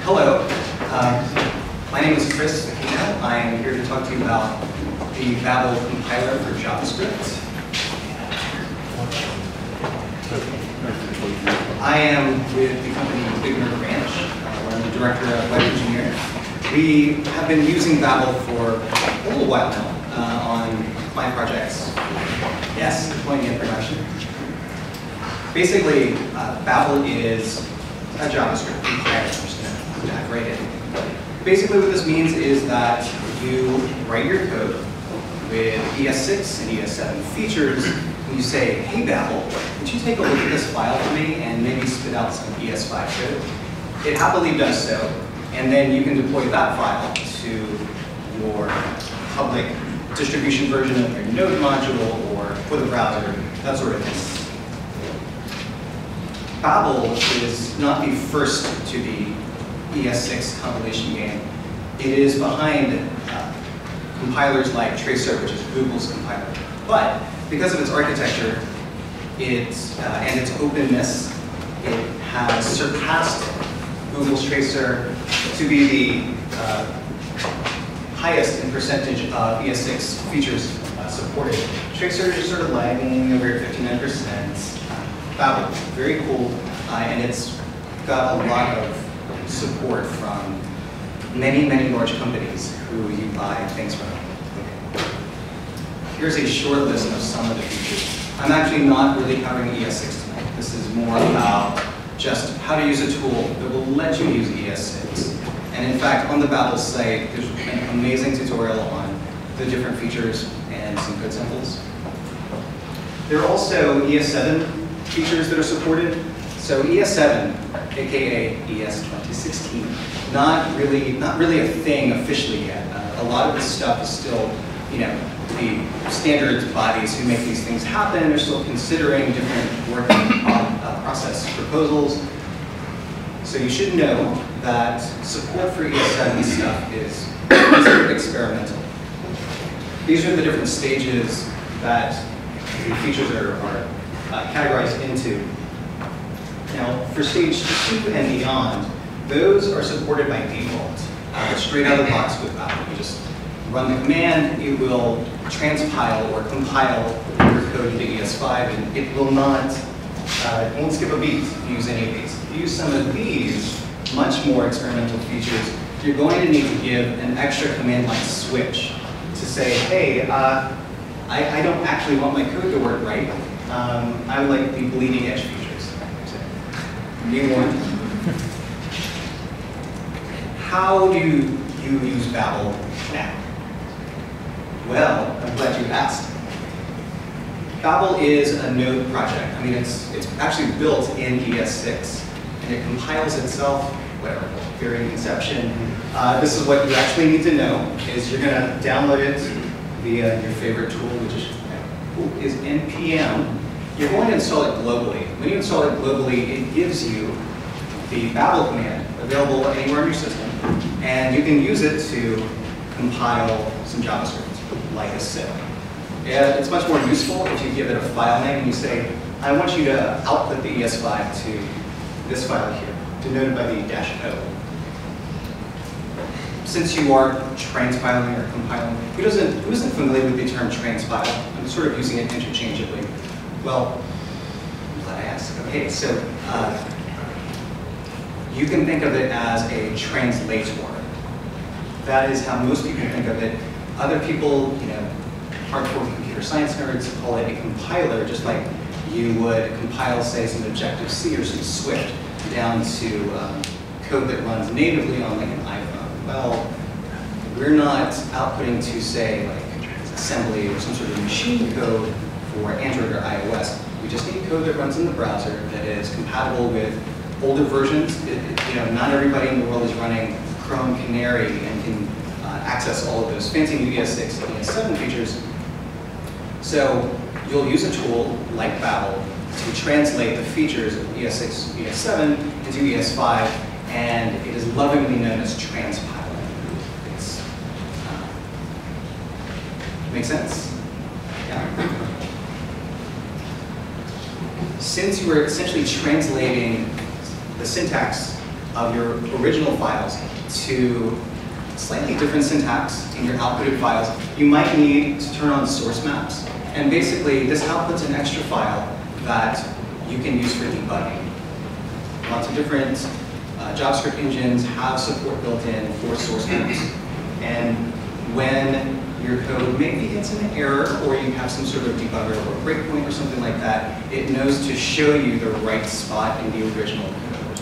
Hello, my name is Chris Aquino. I am here to talk to you about the Babel compiler for JavaScript. I am with the company Big Nerd Ranch, where I'm the director of web engineering. We have been using Babel for a little while now on client projects. Yes, deploying in production. Basically, Babel is a JavaScript compiler. I'm just going to dive right in. Basically, what this means is that you write your code with ES6 and ES7 features, and you say, hey Babel, would you take a look at this file for me and maybe spit out some ES5 code? It happily does so, and then you can deploy that file to your public distribution version of your Node module or for the browser, that sort of thing. Babel is not the first to the ES6 compilation game. It is behind compilers like Tracer, which is Google's compiler. But because of its architecture and its openness, it has surpassed Google's Tracer to be the highest in percentage of ES6 features supported. Tracer is sort of lagging over at 59%. Babel, very cool, and it's got a lot of support from many, many large companies who you buy things from. Here's a short list of some of the features. I'm actually not really covering ES6 tonight. This is more about just how to use a tool that will let you use ES6. And in fact, on the Babel site, there's an amazing tutorial on the different features and some code samples. There are also ES7 features that are supported. So ES7, aka ES 2016, not really a thing officially yet. A lot of this stuff is still, the standards bodies who make these things happen are still considering different working process proposals. So you should know that support for ES7 stuff is considered experimental. These are the different stages that the features are categorized into. Now, for stage 2 and beyond, those are supported by default, straight out of the box with Babel. You just run the command, it will transpile or compile your code into ES5, and it will not, it won't skip a beat if you use any of these. If you use some of these much more experimental features, you're going to need to give an extra command line switch to say, hey, I don't actually want my code to work right. I would like the bleeding edge features. Be warned. How do you use Babel now? Well, I'm glad you asked. Babel is a Node project. I mean, it's actually built in ES6, and it compiles itself, whatever, very inception. This is what you actually need to know, is you're going to download it via your favorite tool, which is NPM. You're going to install it globally. When you install it globally, it gives you the Babel command available anywhere in your system, and you can use it to compile some JavaScript, like a zip. It's much more useful if you give it a file name and you say, I want you to output the ES5 to this file here, denoted by the -O. Since you are transpiling or compiling, who isn't familiar with the term transpile? I'm sort of using it interchangeably. Well, I'm glad I asked. Okay, so you can think of it as a translator. That is how most people think of it. Other people, hardcore computer science nerds, call it a compiler, just like you would compile, say, some Objective-C or some Swift down to code that runs natively on like an iPhone. Well, we're not outputting to, say, like assembly or some sort of machine code for Android or iOS. We just need code that runs in the browser that is compatible with older versions. Not everybody in the world is running Chrome Canary and can access all of those fancy new ES6 and ES7 features. So you'll use a tool like Babel to translate the features of ES6, ES7 into ES5, and it is lovingly known as transpiling. It's, make sense? Yeah. Since you are essentially translating the syntax of your original files to slightly different syntax in your outputted files, you might need to turn on source maps. And basically, this outputs an extra file that you can use for debugging. Lots of different JavaScript engines have support built in for source maps. And when your code maybe hits an error, or you have some sort of debugger or breakpoint or something like that, it knows to show you the right spot in the original code.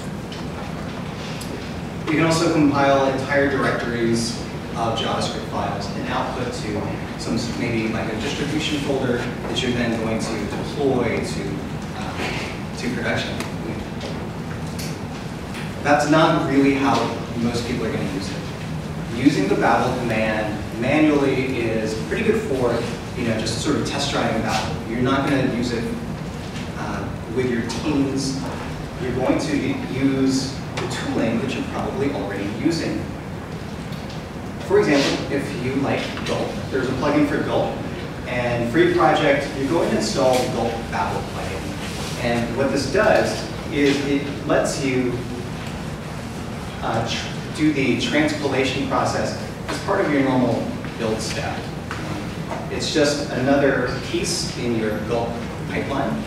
You can also compile entire directories of JavaScript files and output to some, maybe like a distribution folder that you're then going to deploy to production. That's not really how most people are going to use it. Using the Babel command manually is pretty good for, just sort of test driving Babel. You're not going to use it with your teams. You're going to use the tooling that you're probably already using. For example, if you like Gulp, there's a plugin for Gulp, and free project, you're going to install the Gulp Babel plugin. And what this does is it lets you do the transpilation process as part of your normal build step. It's just another piece in your Gulp pipeline.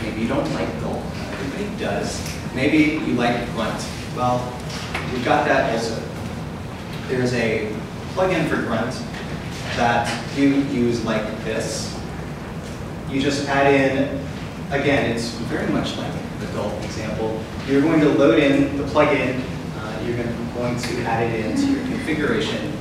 Maybe you don't like Gulp, everybody does. Maybe you like Grunt. Well, you've got that also. There's a plugin for Grunt that you use like this. You just add in, again, it's very much like the Gulp example. You're going to load in the plugin. You're going to add it into your configuration.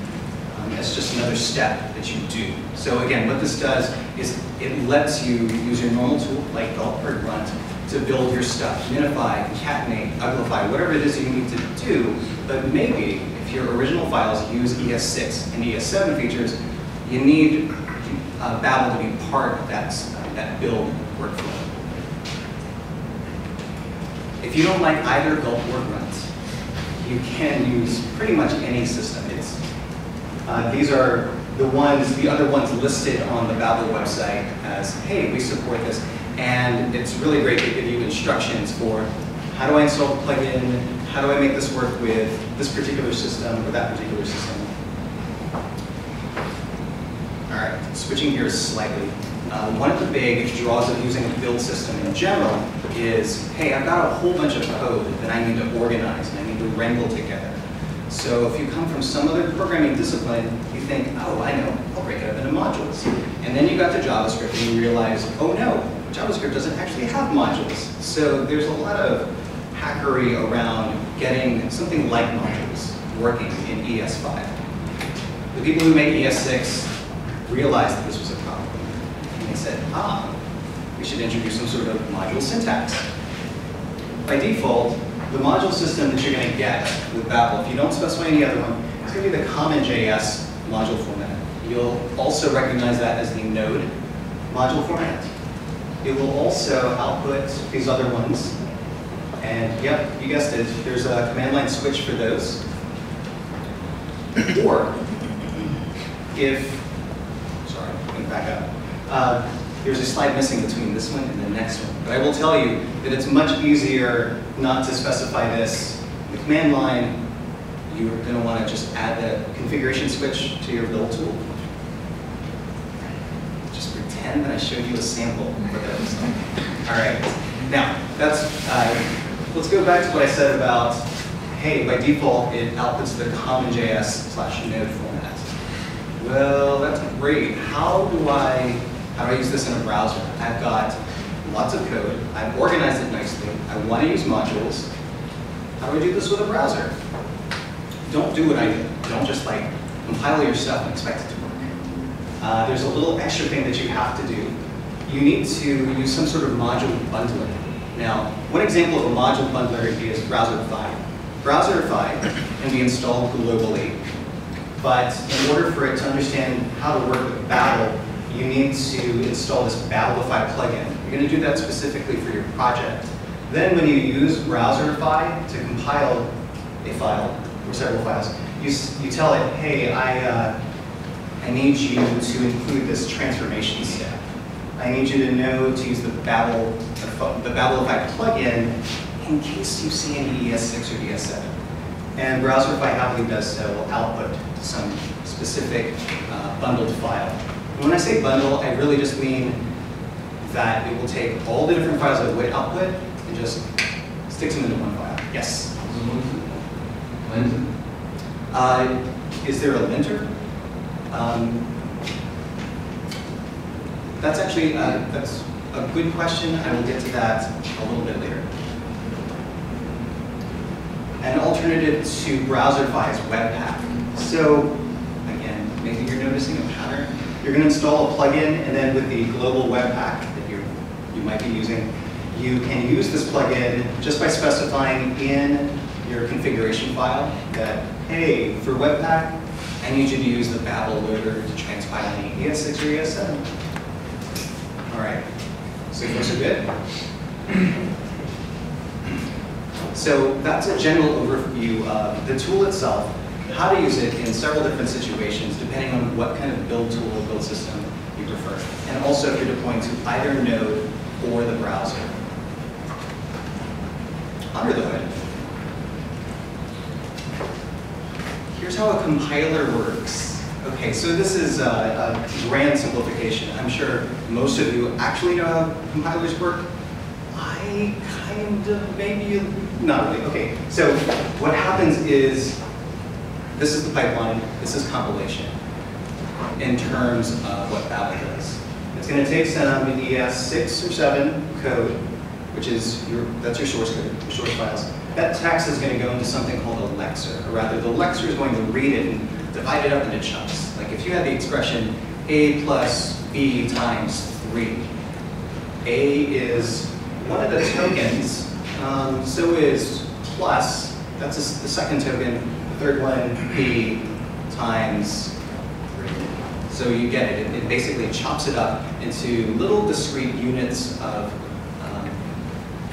It's just another step that you do. So again, what this does is it lets you use your normal tool, like Gulp or Grunt, to build your stuff. Minify, concatenate, uglify, whatever it is you need to do. But maybe, if your original files use ES6 and ES7 features, you need Babel to be part of that build workflow. If you don't like either Gulp or Grunt, you can use pretty much any system. These are the other ones listed on the Babel website as, hey, we support this. And it's really great to give you instructions for how do I install the plugin, how do I make this work with this particular system or that particular system. All right, switching gears slightly. One of the big draws of using a build system in general is, hey, I've got a whole bunch of code that I need to organize and I need to wrangle together. So if you come from some other programming discipline, you think, oh, I know, I'll break it up into modules. And then you got to JavaScript and you realize, oh no, JavaScript doesn't actually have modules. So there's a lot of hackery around getting something like modules working in ES5. The people who made ES6 realized that this was a problem. And they said, we should introduce some sort of module syntax. By default, the module system that you're going to get with Babel, if you don't specify any other one, it's going to be the common JS module format. You'll also recognize that as the node module format. It will also output these other ones. And yep, you guessed it, there's a command line switch for those. Or sorry, let me back up. There's a slide missing between this one and the next one. But I will tell you that it's much easier not to specify this. The command line, you're going to want to just add the configuration switch to your build tool. Just pretend that I showed you a sample for those. All right. Now, let's go back to what I said about, hey, by default, it outputs the common JS/node format. Well, that's great. How do I use this in a browser? I've got lots of code. I've organized it nicely. I want to use modules. How do I do this with a browser? Don't do what I do. Don't just compile your stuff and expect it to work. There's a little extra thing that you have to do. You need to use some sort of module bundling. Now, one example of a module bundler is Browserify. Browserify can be installed globally, but in order for it to understand how to work with Babel, you need to install this Babelify plugin. You're going to do that specifically for your project. Then when you use Browserify to compile a file, or several files, you tell it, hey, I need you to include this transformation step. I need you to know to use the Babelify plugin in case you see any ES6 or ES7. And Browserify happily does so, will output some specific bundled file. And when I say bundle, I really just mean that it will take all the different files that it would output and just sticks them into one file. Yes? Linter? Is there a linter? That's actually that's a good question. I will get to that a little bit later. An alternative to Browserify is Webpack. So again, maybe you're noticing a pattern. You're going to install a plugin, and then with the global Webpack that you might be using, you can use this plugin just by specifying in your configuration file that, hey, for Webpack, I need you to use the Babel loader to transpile any ES6 or ES7. All right, so far so good. So that's a general overview of the tool itself, how to use it in several different situations, depending on what kind of build tool or build system you prefer. And also if you're deploying to either node or the browser. Under the hood, here's how a compiler works. Okay, so this is a grand simplification. I'm sure most of you actually know how compilers work. I kind of, maybe, not really. Okay, so what happens is, this is the pipeline, this is compilation in terms of what Babel does. It's going to take some ES6 or 7 code, which is that's your source code, your source files. That text is going to go into something called a lexer, or rather the lexer is going to read it and divide it up into chunks. Like if you had the expression A plus B times 3, A is one of the tokens, so is plus, that's the second token, the third one, B times 3. So you get it, it basically chops it up into little discrete units of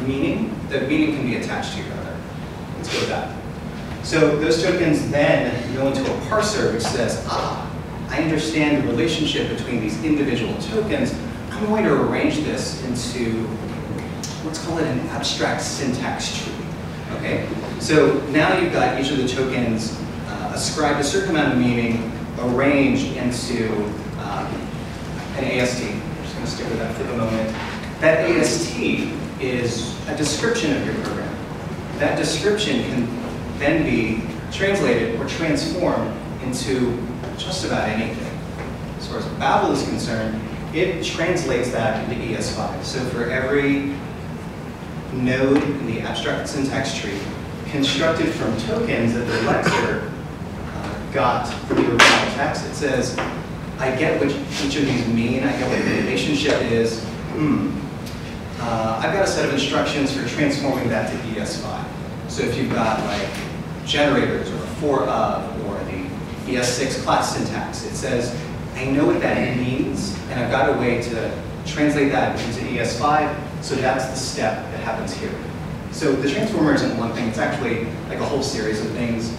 meaning. The meaning can be attached to your other. Let's go with that. So those tokens then go into a parser which says, I understand the relationship between these individual tokens. I'm going to arrange this into, let's call it an abstract syntax tree. Okay? So now you've got each of the tokens ascribed a certain amount of meaning arranged into an AST. I'm just going to stick with that for the moment. That AST is a description of your program. That description can then be translated or transformed into just about anything. As far as Babel is concerned, it translates that into ES5. So for every node in the abstract syntax tree constructed from tokens that the lexer got from the original text, it says, I get what each of these mean, I get what the relationship is. I've got a set of instructions for transforming that to ES5. So if you've got like generators or for of or the ES6 class syntax, it says, I know what that means, and I've got a way to translate that into ES5, so that's the step that happens here. So the transformer isn't one thing, it's actually like a whole series of things.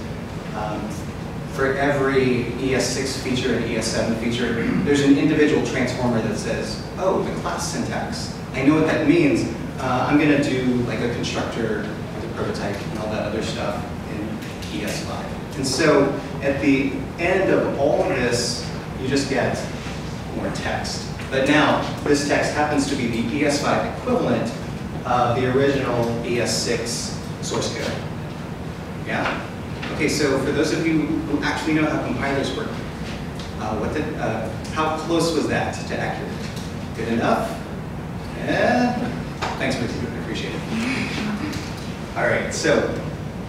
For every ES6 feature and ES7 feature, there's an individual transformer that says, oh, the class syntax. I know what that means. I'm going to do like a constructor, the prototype, and all that other stuff in ES5. And so at the end of all of this, you just get more text. But now, this text happens to be the ES5 equivalent of the original ES6 source code. Yeah? Okay, so for those of you who actually know how compilers work, how close was that to accurate? Good enough? Yeah. Thanks, Matthew. I appreciate it. All right, so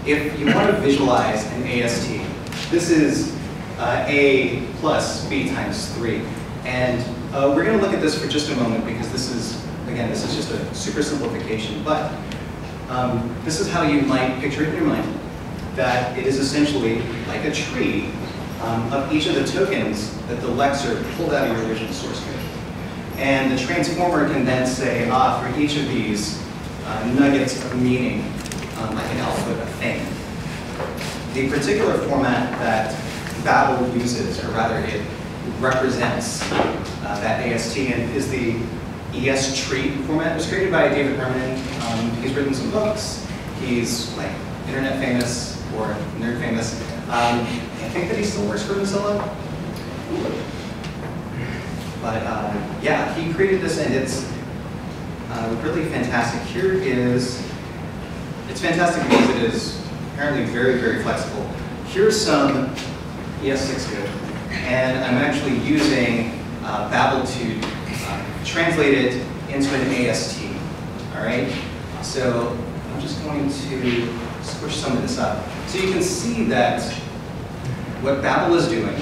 if you want to visualize an AST, this is A plus B times 3. And we're going to look at this for just a moment because this is, again, this is just a super simplification. But this is how you might picture it in your mind, that it is essentially like a tree of each of the tokens that the lexer pulled out of your original source code. And the transformer can then say, for each of these nuggets of meaning, I can output a thing. The particular format that Babel uses, or rather it represents that AST, and is the ES tree format. It was created by David Herman. He's written some books, He's like internet famous or nerd famous. I think that he still works for Mozilla. But yeah, he created this, and it's really fantastic. Here is, it's fantastic because it is apparently very, very flexible. Here's some ES6 code, and I'm actually using Babel to translate it into an AST. All right, so I'm just going to squish some of this up. So you can see that what Babel is doing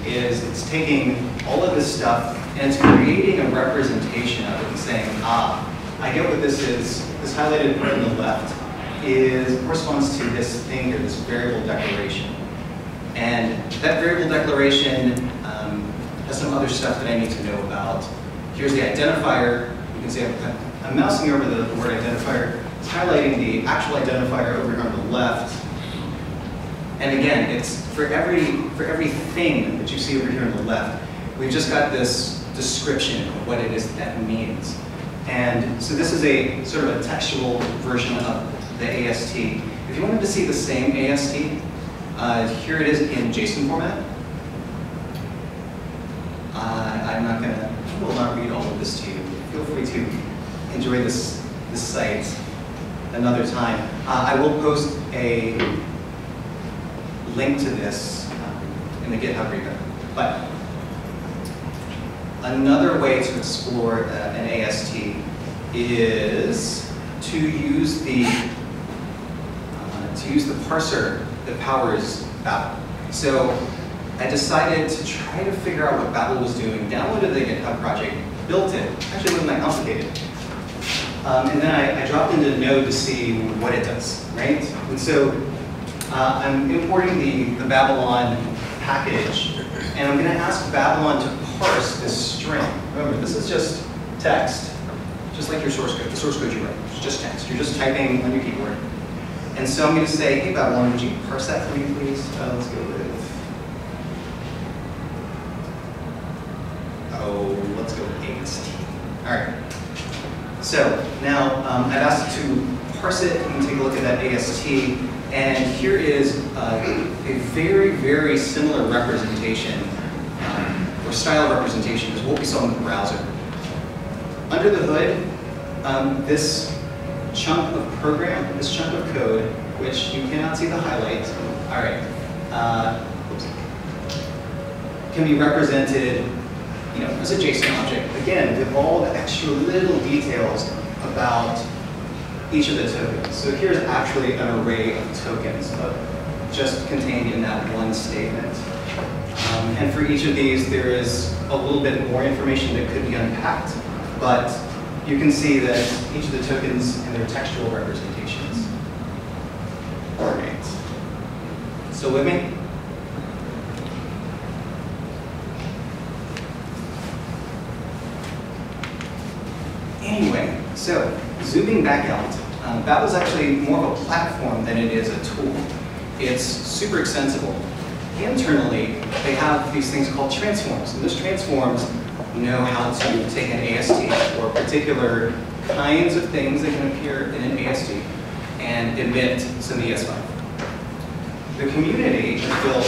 is it's taking all of this stuff and it's creating a representation of it and saying, I get what this is. This highlighted part on the left corresponds to this thing here, this variable declaration. And that variable declaration has some other stuff that I need to know about. Here's the identifier. You can see I'm mousing over the word identifier. It's highlighting the actual identifier over here on the left. And again, it's for everything that you see over here on the left, we've just got this description of what it is that means. And so this is a sort of a textual version of the AST. If you wanted to see the same AST, here it is in JSON format. I will not read all of this to you. Feel free to enjoy this site another time. I will post a link to this in the GitHub repo. But another way to explore an AST is to use the parser that powers Babel. So I decided to try to figure out what Babel was doing, downloaded the GitHub project, built it. Actually, it wasn't that complicated. And then I dropped into Node to see what it does, right? And so I'm importing the Babylon package, and I'm going to ask Babylon to parse this string. Remember, this is just text, just like your source code, the source code you write. It's just text. You're just typing on your keyboard. And so I'm going to say, hey, Babylon, would you parse that for me, please? Let's go with, let's go with AST. All right. So now I've asked it to parse it. You can take a look at that AST. And here is a very, very similar representation, or style representation, as what we saw in the browser. Under the hood, this chunk of program, this chunk of code, which you cannot see the highlight, all right, can be represented, as a JSON object, again, with all the extra little details about each of the tokens. So here's actually an array of tokens just contained in that one statement. And for each of these, there is a little bit more information that could be unpacked, but you can see that each of the tokens and their textual representations. All right. Still with me? Anyway, so zooming back out, Babel is actually more of a platform than it is a tool. It's super extensible. Internally, they have these things called transforms, and those transforms know how to take an AST or particular kinds of things that can appear in an AST and emit some ES5. The community has built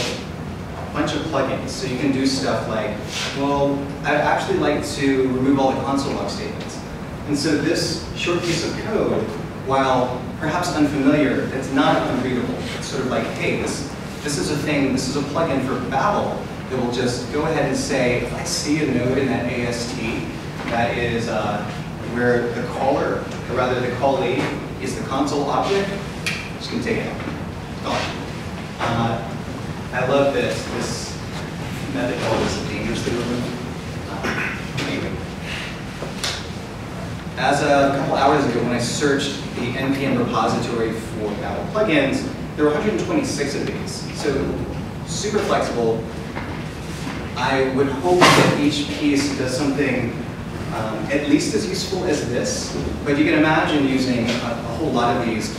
a bunch of plugins, so you can do stuff like, well, I'd actually like to remove all the console log statements. And so this short piece of code, while perhaps unfamiliar, it's not unreadable. It's sort of like, hey, this is a thing, this is a plugin for Babel that will just go ahead and say, if I see a node in that AST that is where the caller, or rather the callee, is the console object, I'm just going to take it out. Gone. I love this. This method called is dangerously removed. Anyway. As a couple hours ago, when I searched the NPM repository for Babel plugins, there were 126 of these. So super flexible. I would hope that each piece does something at least as useful as this, but you can imagine using a whole lot of these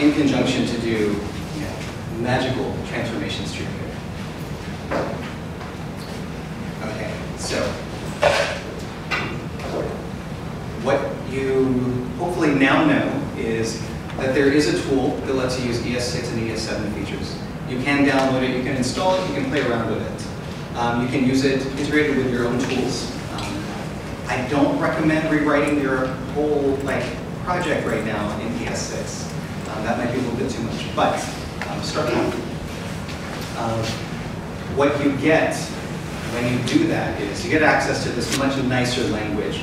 in conjunction to do magical transformations to your code. Okay, so what you hopefully now know is that there is a tool that lets you use ES6 and ES7 features. You can download it, you can install it, you can play around with it. You can use it integrated with your own tools. I don't recommend rewriting your whole project right now in ES6. That might be a little bit too much, but start now. What you get when you do that is you get access to this much nicer language.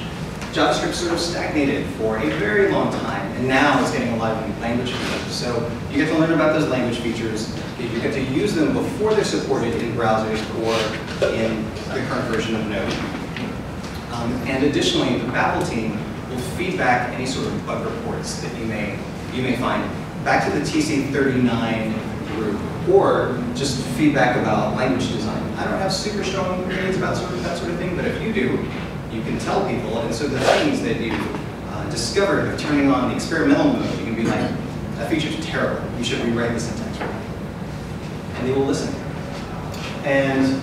JavaScript sort of stagnated for a very long time, and now it's getting a lot of new language features. So you get to learn about those language features. You get to use them before they're supported in browsers or in the current version of Node. And additionally, the Babel team will feed back any sort of bug reports that you may find back to the TC39 group, or just feedback about language design. I don't have super strong opinions about that sort of thing, but if you do, you can tell people, and so the things that you discovered of turning on the experimental mode, you can be like, that feature's terrible, you should rewrite the syntax for it. And they will listen. And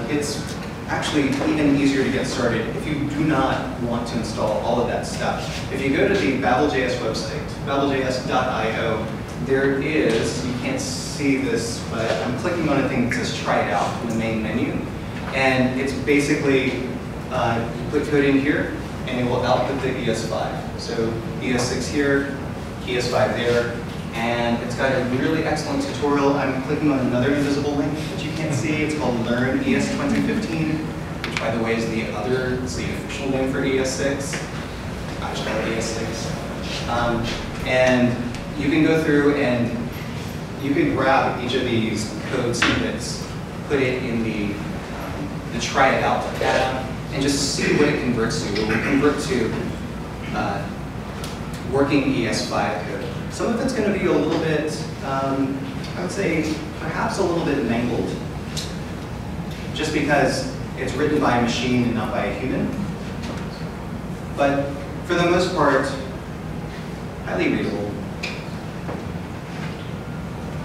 it's actually even easier to get started if you do not want to install all of that stuff. If you go to the Babel.js website, babeljs.io, there is, you can't see this, but I'm clicking on a thing that says try it out in the main menu. And it's basically, you put code in here, and it will output the ES5. So ES6 here, ES5 there, and it's got a really excellent tutorial. I'm clicking on another invisible link that you can't see. It's called Learn ES 2015, which by the way is the official name for ES6. I just call it ES6. And you can go through and you can grab each of these code snippets, put it in the try it out add-on, and just see what it converts to. It will convert to working ES5 code. Some of it's going to be a little bit, I would say, perhaps a little bit mangled, just because it's written by a machine and not by a human. But for the most part, highly readable.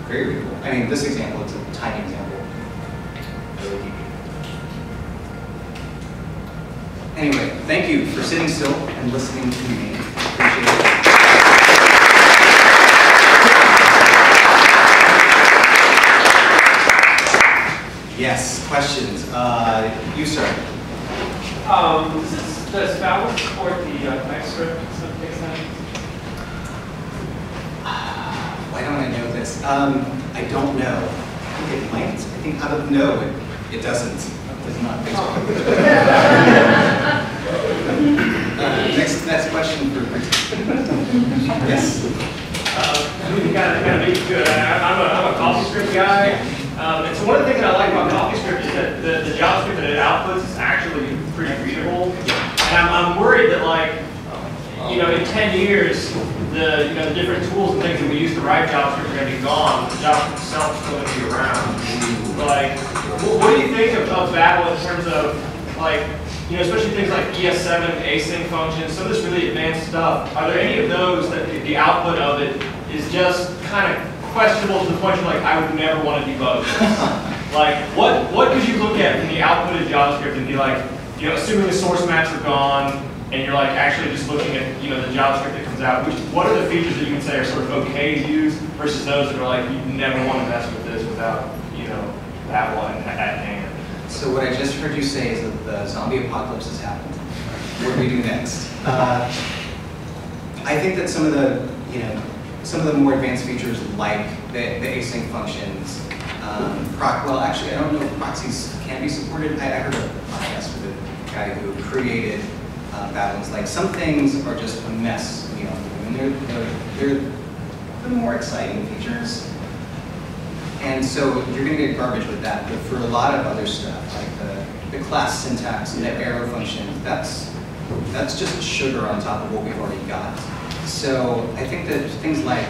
Very readable. I mean, this example is a tiny example. Anyway, thank you for sitting still and listening to me. Appreciate it. Yes, questions. You, sir. Does Babel support the TypeScript extension? Why don't I know this? I don't know. I think it might. I think out of no, it doesn't. It does not. Next question for yes. Kind of be good. I'm a CoffeeScript guy. And so one of the things that I like about CoffeeScript is that the JavaScript that it outputs is actually pretty readable. And I'm worried that in 10 years, the different tools and things that we use to write JavaScript are going to be gone. The JavaScript itself is still going to be around. What do you think of Babel in terms of especially things like ES7, async functions, some of this really advanced stuff? Are there any of those that the output of it is just kind of questionable to the point you're like, I would never want to debug this? What could you look at from the output of JavaScript and be like, assuming the source maps are gone, and you're actually just looking at the JavaScript that comes out, what are the features that you can say are sort of okay to use versus those that are you never want to mess with this without that one at hand? So what I just heard you say is that the zombie apocalypse has happened. What do we do next? I think that some of the more advanced features like the async functions, well, actually, I don't know if proxies can be supported. I heard a podcast with a guy who created Babel. Some things are just a mess. They're the more exciting features. And so you're going to get garbage with that. But for a lot of other stuff, like the class syntax and the arrow functions, that's just sugar on top of what we've already got. So I think that things like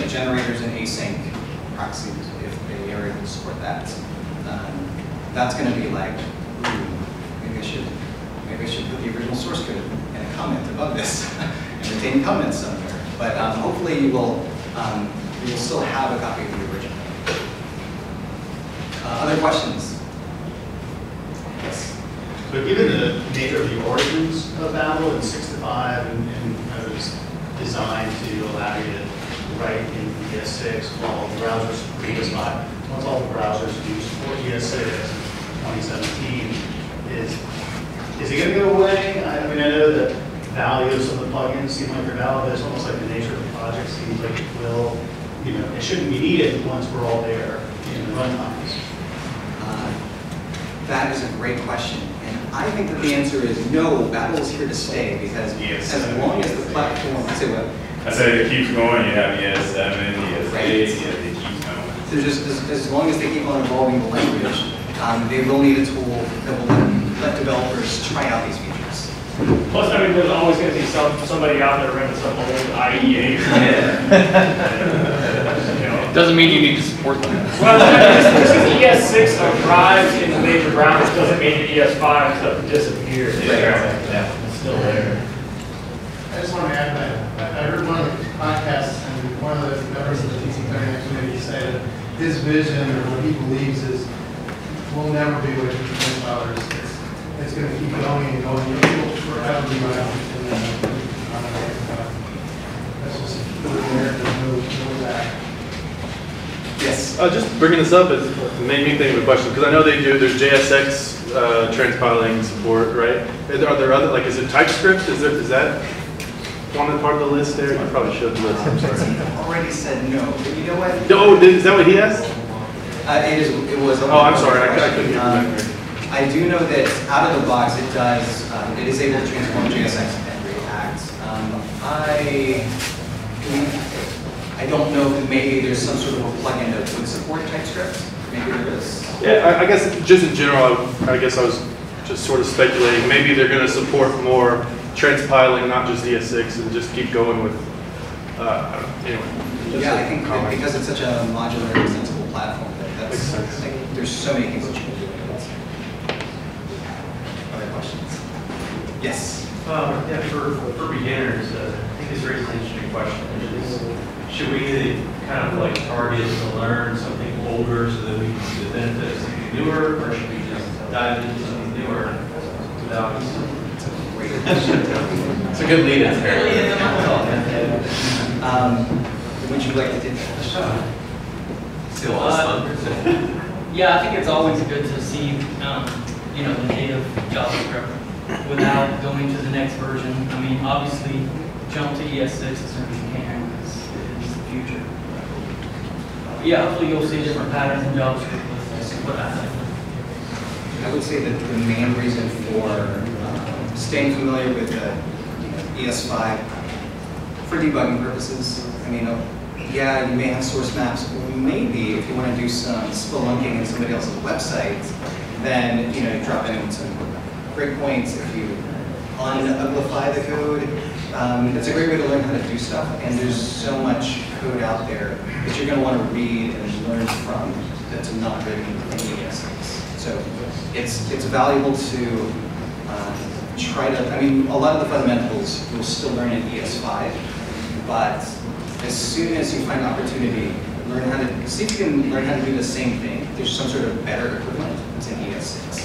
generators and async proxies, if they are able to support that, that's going to be maybe I should put the original source code in a comment above this and retain comments somewhere. But hopefully you will still have a copy of the original. Other questions? Yes. So given the nature of the origins of Babel and 6 to 5 and kind of this designed to allow you to write in ES6 while browsers support ES5. Once all the browsers do support ES6 in 2017, is it going to go away? I mean, I know that values of the plugins seem like they're valid, but it's almost like the nature of the project seems like it will, you know, it shouldn't be needed once we're all there in the runtimes. That is a great question. And I think that the answer is no, Babel is here to stay because as long as the platform, say what? I said it keeps going, you have ES7, ES8, it keeps going. So just as long as they keep on evolving the language, they will need a tool that will let developers try out these features. Plus, I mean, there's always going to be somebody out there running some old IE8. Doesn't mean you need to support them. Well, just because ES6 arrives in the major browsers doesn't mean that ES5 stuff disappears. Yeah. It's still there. I just want to add that I heard one of the podcasts and one of the members of the TC39 committee say that his vision or what he believes is we'll never be away from grandfathers. It's going to keep going and going. It will forever be around. That's just there. There's no back. Yes. Just bringing this up is made me think of a question because I know they do. There's JSX transpiling support, right? Are there other like is it TypeScript? Is that one part of the list there? You probably should list. I'm sorry. I've already said no, but you know what? Oh, is that what he asked? It was. Oh, I'm sorry. I couldn't hear you. I do know that out of the box it does. It is able to transform JSX and React. I don't know if maybe there's some sort of a plugin that would support TypeScript. Maybe there is. Yeah, I guess just in general, I guess I was just sort of speculating. Maybe they're going to support more transpiling, not just ES6, and just keep going with. Anyway. Yeah, I think that because it's such a modular, extensible platform, that's makes sense. like, there's so many things that you can do with it. Other questions? Yes. Yeah, for beginners, I think this raises an interesting question. Should we kind of like target to learn something older so that we can see the benefits of something newer, or should we just dive into something newer without? It's a good lead-in. Would you like to take that? Still fun. Yeah, I think it's always good to see, you know, the native JavaScript without going to the next version. I mean, obviously, jump to ES6 as soon as you can. It's the future. Yeah, hopefully you'll see different patterns in JavaScript with what I have. I would say that the main reason for staying familiar with the ES5 for debugging purposes, I mean, yeah, you may have source maps, or maybe if you want to do some spelunking in somebody else's website, then you drop in some breakpoints. If you unuglify the code, it's a great way to learn how to do stuff. And there's so much code out there that you're going to want to read and learn from that's not written in ES6. So it's valuable to try to. I mean, a lot of the fundamentals you'll still learn in ES5, but as soon as you find opportunity, learn how to see if you can learn how to do the same thing. There's some sort of better equivalent. It's in ES6.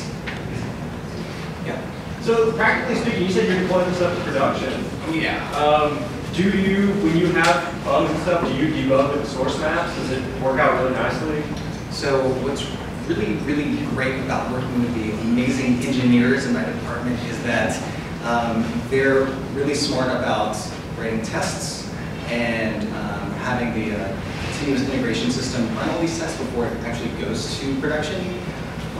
Yeah. So practically speaking, you said you're deploying this stuff to production. Yeah. Do you, when you have bugs and stuff, do you debug with the source maps? Does it work out really nicely? So what's really, really great about working with the amazing engineers in my department is that they're really smart about writing tests and having the continuous integration system run all these tests before it actually goes to production.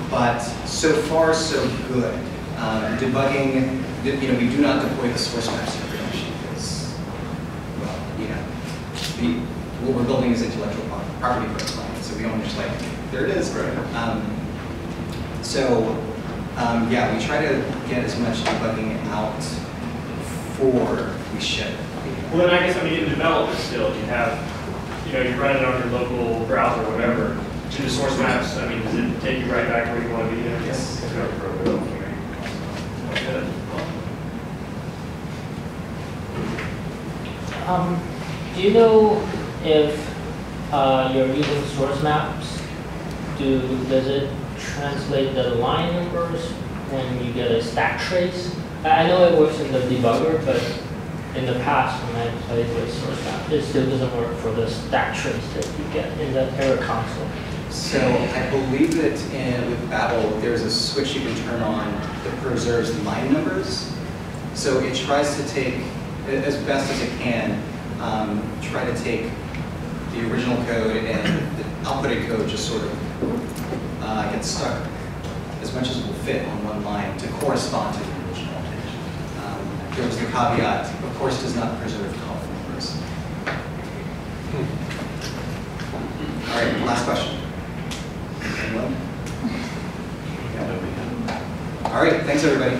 But so far, so good. Debugging, we do not deploy the source maps to production because, well, what we're building is intellectual property for our clients, so we don't just like, there it is. Yeah, we try to get as much debugging out before we ship. Well, then I guess, in development still, you have, you're running it on your local browser or whatever. Do the source maps, does it take you right back where you want to be? Yes. Do you know if you're using source maps? Does it translate the line numbers when you get a stack trace? I know it works in the debugger, but in the past when I played with source map, it still doesn't work for the stack trace that you get in the error console. So I believe that with Babel, there's a switch you can turn on that preserves line numbers. So it tries to take, as best as it can, try to take the original code and the outputted code just sort of gets stuck as much as will fit on one line to correspond to the original. There was the caveat, of course, does not preserve column numbers. All right, last question. Anyone? Yeah. All right, thanks everybody.